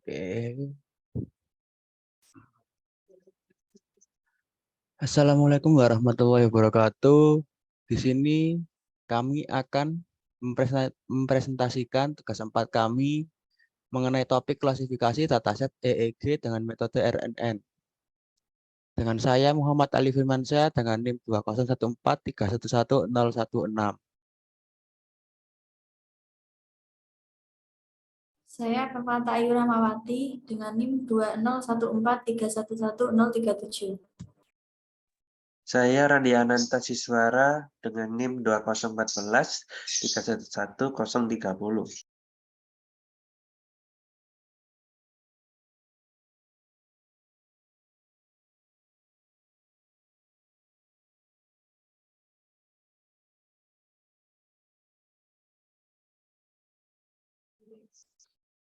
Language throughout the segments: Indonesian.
Oke. Assalamualaikum warahmatullahi wabarakatuh. Di sini kami akan mempresentasikan tugas 4 kami mengenai topik klasifikasi dataset EEG dengan metode RNN. Dengan saya Muhammad Ali Firmansyah dengan NIM 20143111016. Saya Permata Ayu Ramawati dengan NIM 20143111037. Saya Radiananta Siswara dengan NIM 2014-311030.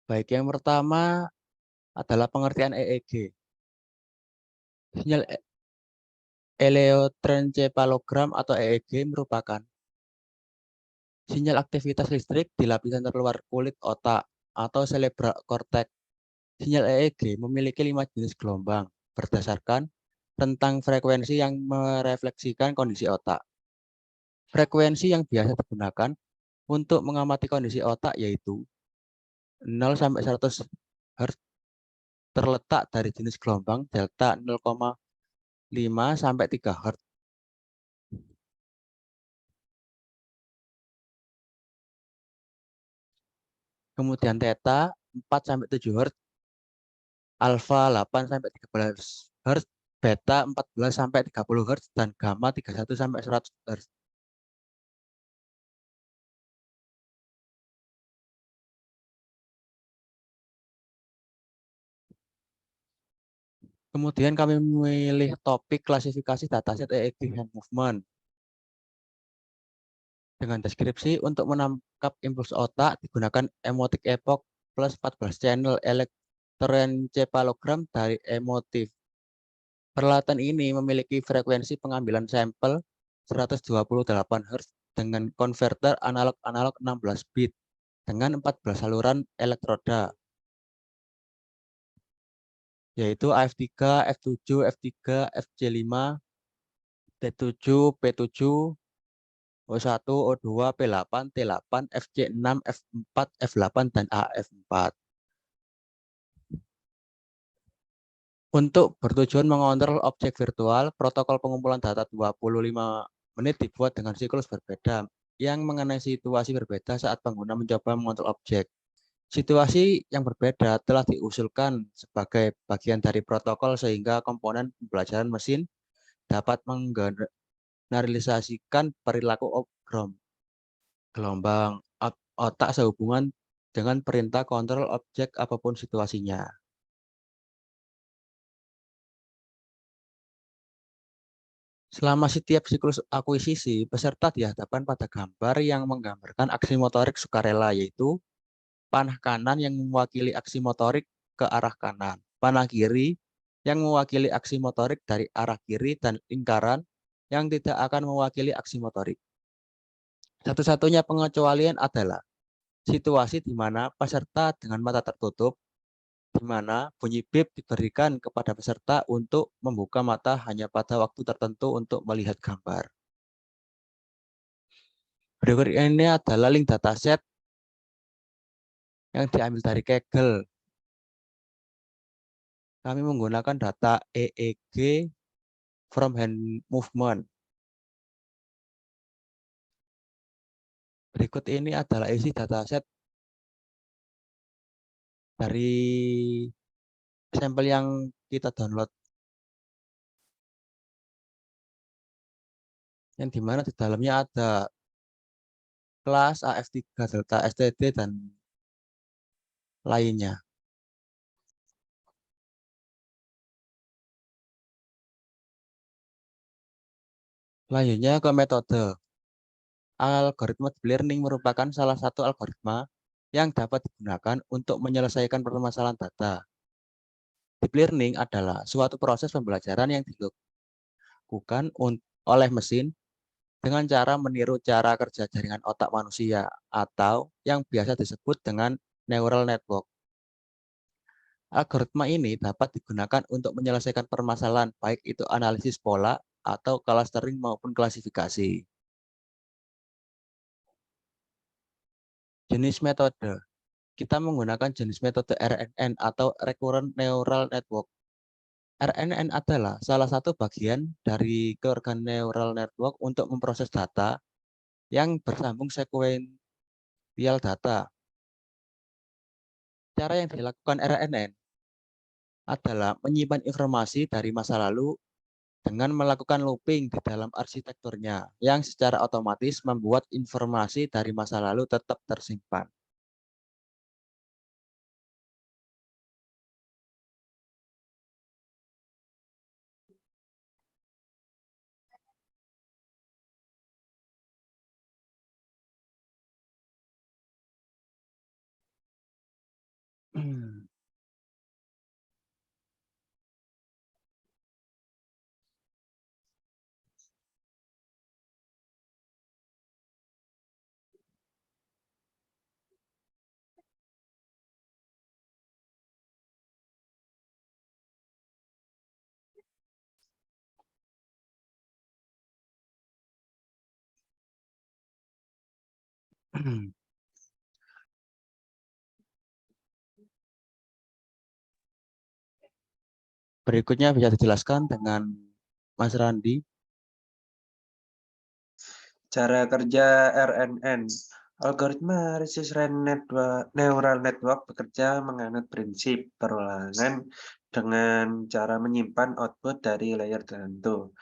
Baik, yang pertama adalah pengertian EEG. Sinyal elektroencefalogram atau EEG merupakan sinyal aktivitas listrik di lapisan terluar kulit otak atau cerebral cortex. Sinyal EEG memiliki 5 jenis gelombang berdasarkan rentang frekuensi yang merefleksikan kondisi otak. Frekuensi yang biasa digunakan untuk mengamati kondisi otak yaitu 0 sampai 100 Hz terletak dari jenis gelombang delta 0,5 sampai 3 Hz. Kemudian theta 4 sampai 7 Hz, alfa 8 sampai 13 Hz, beta 14 sampai 30 Hz dan gamma 31 sampai 100 Hz. Kemudian kami memilih topik klasifikasi dataset EEG hand movement. Dengan deskripsi untuk menangkap impuls otak digunakan emotic epoch plus 14 channel elektroencefalogram dari emotif. Peralatan ini memiliki frekuensi pengambilan sampel 128 Hz dengan konverter analog-analog 16 bit dengan 14 saluran elektroda, yaitu AF3, F7, F3, FC5, T7, P7, O1, O2, P8, T8, FC6, F4, F8, dan AF4. Untuk bertujuan mengontrol objek virtual, protokol pengumpulan data 25 menit dibuat dengan siklus berbeda yang mengenai situasi berbeda saat pengguna mencoba mengontrol objek. Situasi yang berbeda telah diusulkan sebagai bagian dari protokol sehingga komponen pembelajaran mesin dapat menggeneralisasikan perilaku gelombang otak sehubungan dengan perintah kontrol objek apapun situasinya. Selama setiap siklus akuisisi, peserta dihadapkan pada gambar yang menggambarkan aksi motorik sukarela, yaitu panah kanan yang mewakili aksi motorik ke arah kanan, panah kiri yang mewakili aksi motorik dari arah kiri, dan lingkaran yang tidak akan mewakili aksi motorik. Satu-satunya pengecualian adalah situasi di mana peserta dengan mata tertutup, di mana bunyi bip diberikan kepada peserta untuk membuka mata hanya pada waktu tertentu untuk melihat gambar. Berikut ini adalah link dataset yang diambil dari Kaggle. Kami menggunakan data EEG from hand movement. Berikut ini adalah isi dataset dari sampel yang kita download, yang dimana di dalamnya ada kelas AF3 delta STD dan lainnya. Selanjutnya ke metode. Algoritma deep learning merupakan salah satu algoritma yang dapat digunakan untuk menyelesaikan permasalahan data. Deep learning adalah suatu proses pembelajaran yang dilakukan oleh mesin dengan cara meniru cara kerja jaringan otak manusia atau yang biasa disebut dengan neural network. Algoritma ini dapat digunakan untuk menyelesaikan permasalahan, baik itu analisis pola atau clustering maupun klasifikasi. Jenis metode. Kita menggunakan jenis metode RNN atau Recurrent Neural Network. RNN adalah salah satu bagian dari keluarga neural network untuk memproses data yang bersambung sekuensial data. Cara yang dilakukan RNN adalah menyimpan informasi dari masa lalu dengan melakukan looping di dalam arsitekturnya, yang secara otomatis membuat informasi dari masa lalu tetap tersimpan. Berikutnya bisa dijelaskan dengan Mas Randi. Cara kerja RNN. Algoritma Reinforcement Neural Network bekerja menganut prinsip perulangan dengan cara menyimpan output dari layer tertentu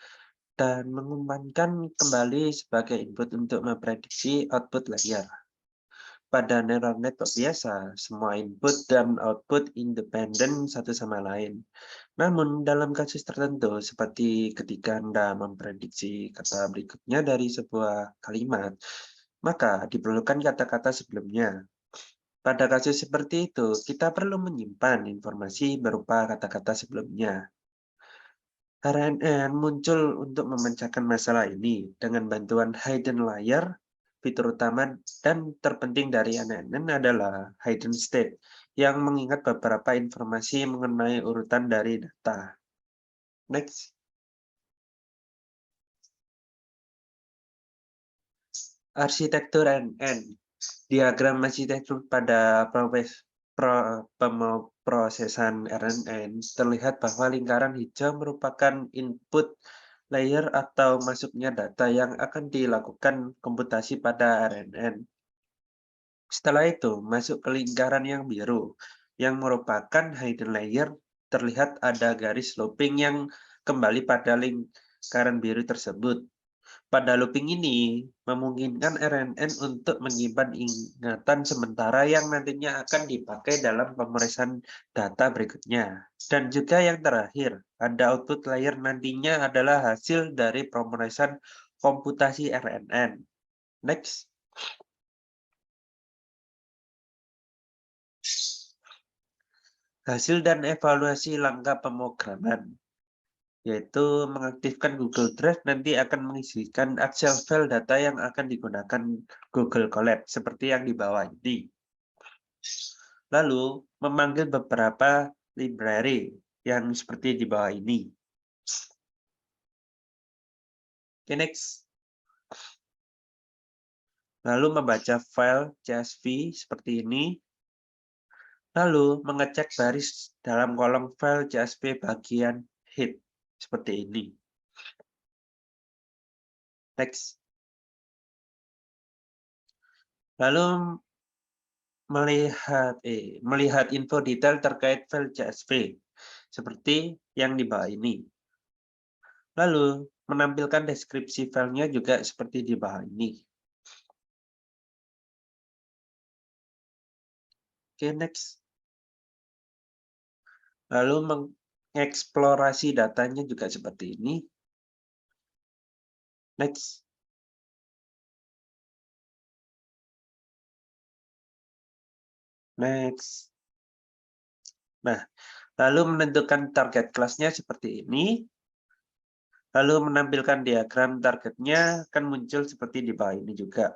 dan mengumpankan kembali sebagai input untuk memprediksi output layer. Pada neural network biasa, semua input dan output independen satu sama lain. Namun, dalam kasus tertentu, seperti ketika Anda memprediksi kata berikutnya dari sebuah kalimat, maka diperlukan kata-kata sebelumnya. Pada kasus seperti itu, kita perlu menyimpan informasi berupa kata-kata sebelumnya. RNN muncul untuk memecahkan masalah ini dengan bantuan hidden layer. Fitur utama dan terpenting dari RNN adalah hidden state yang mengingat beberapa informasi mengenai urutan dari data. Next. Arsitektur RNN. Diagram arsitektur pada pemrosesan RNN terlihat bahwa lingkaran hijau merupakan input layer atau masuknya data yang akan dilakukan komputasi pada RNN. Setelah itu, masuk ke lingkaran yang biru, yang merupakan hidden layer. Terlihat ada garis looping yang kembali pada lingkaran biru tersebut. Pada looping ini, memungkinkan RNN untuk menyimpan ingatan sementara yang nantinya akan dipakai dalam pemrosesan data berikutnya. Dan juga yang terakhir, ada output layer nantinya adalah hasil dari pemrosesan komputasi RNN. Next. Hasil dan evaluasi langkah pemrograman, yaitu mengaktifkan Google Drive nanti akan mengisikan Excel file data yang akan digunakan Google Colab seperti yang di bawah ini. Lalu memanggil beberapa library yang seperti di bawah ini. Oke, next. Lalu membaca file CSV seperti ini. Lalu mengecek baris dalam kolom file CSV bagian head seperti ini. Next. Lalu melihat info detail terkait file CSV seperti yang di bawah ini. Lalu menampilkan deskripsi filenya juga seperti di bawah ini. Oke, next. Lalu mengeksplorasi datanya juga seperti ini. Next. Next. Nah, lalu menentukan target kelasnya seperti ini. Lalu menampilkan diagram targetnya akan muncul seperti di bawah ini juga.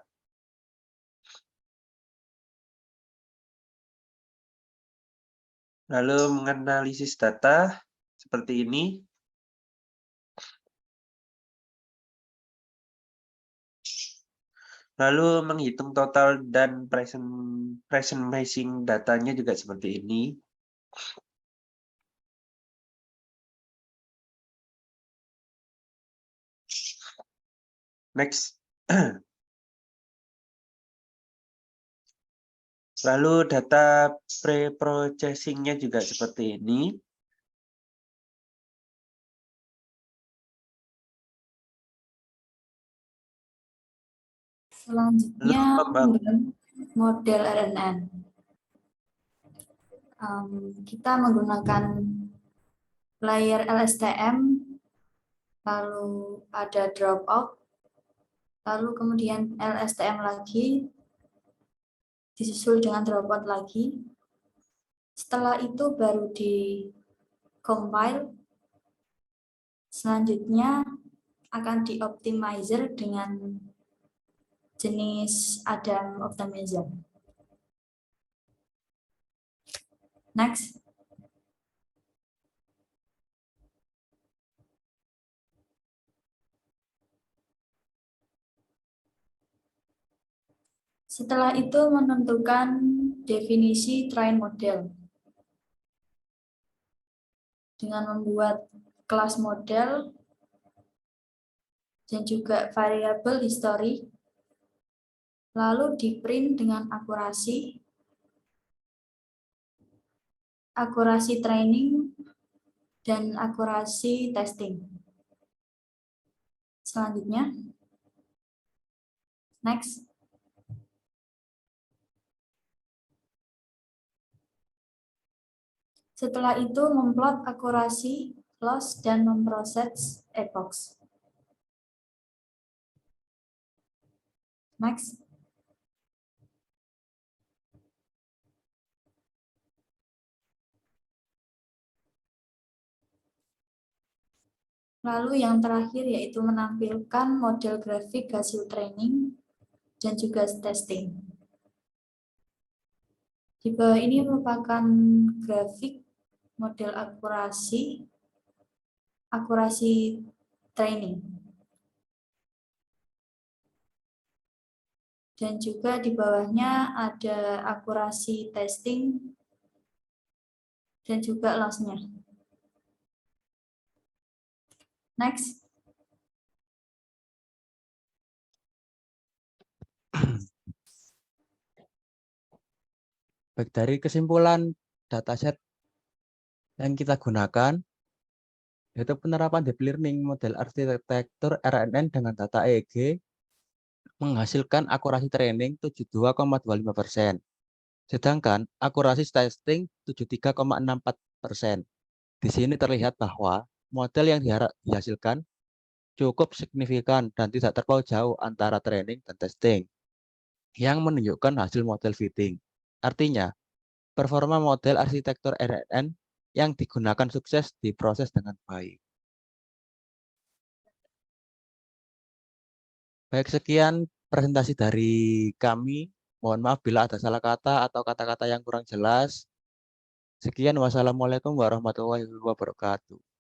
Lalu menganalisis data seperti ini. Lalu menghitung total dan present matching datanya juga seperti ini. Next. Lalu data pre-processing-nya juga seperti ini. Selanjutnya model RNN. Kita menggunakan layer LSTM, lalu ada dropout, lalu kemudian LSTM lagi, disusul dengan dropout lagi. Setelah itu baru di compile. Selanjutnya akan di optimizer dengan jenis Adam optimizer. Next. Setelah itu menentukan definisi train model dengan membuat kelas model dan juga variabel history, lalu di print dengan akurasi training, dan akurasi testing. Selanjutnya, next. Setelah itu memplot akurasi, loss, dan memproses epochs. Next. Lalu yang terakhir yaitu menampilkan model grafik hasil training dan juga testing. Di bawah ini merupakan grafik model akurasi training. Dan juga di bawahnya ada akurasi testing dan juga loss-nya. Next. Baik, dari kesimpulan dataset yang kita gunakan, yaitu penerapan deep learning model arsitektur RNN dengan data EEG menghasilkan akurasi training 72,25%, sedangkan akurasi testing 73,64%. Di sini terlihat bahwa model yang dihasilkan cukup signifikan dan tidak terpaut jauh antara training dan testing, yang menunjukkan hasil model fitting. Artinya, performa model arsitektur RNN yang digunakan sukses diproses dengan baik. Baik, sekian presentasi dari kami. Mohon maaf bila ada salah kata atau kata-kata yang kurang jelas. Sekian, wassalamualaikum warahmatullahi wabarakatuh.